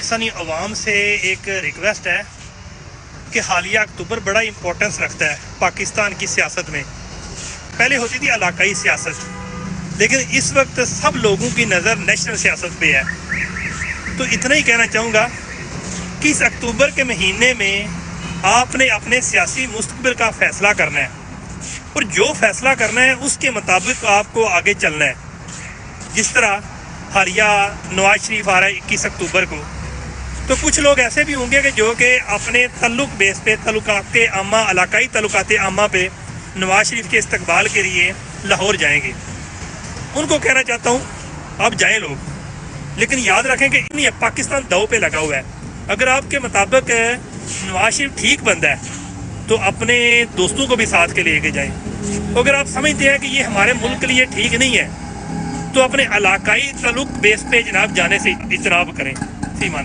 پاکستانی عوام سے ایک ریکویسٹ ہے کہ حالیہ اکتوبر بڑا امپورٹنس رکھتا ہے پاکستان کی سیاست میں. پہلے ہوتی تھی علاقائی سیاست، لیکن اس وقت سب لوگوں کی نظر نیشنل سیاست پہ ہے. تو اتنا ہی کہنا چاہوں گا کہ اس اکتوبر کے مہینے میں آپ نے اپنے سیاسی مستقبل کا فیصلہ کرنا ہے، اور جو فیصلہ کرنا ہے اس کے مطابق آپ کو آگے چلنا ہے. جس طرح حالیہ نواز شریف آ رہا ہے 21 اکتوبر کو، تو کچھ لوگ ایسے بھی ہوں گے کہ جو کہ اپنے تعلق بیس پہ، تعلقات عامہ، علاقائی تعلقات عامہ پہ نواز شریف کے استقبال کے لیے لاہور جائیں گے. ان کو کہنا چاہتا ہوں آپ جائیں لوگ، لیکن یاد رکھیں کہ نہیں، پاکستان داؤ پہ لگا ہوا ہے. اگر آپ کے مطابق نواز شریف ٹھیک بندہ ہے تو اپنے دوستوں کو بھی ساتھ کے لے کے جائیں. اگر آپ سمجھتے ہیں کہ یہ ہمارے ملک کے لیے ٹھیک نہیں ہے تو اپنے علاقائی تعلق بیس پہ جناب جانے سے اجتناب کریں. فی امان اللہ.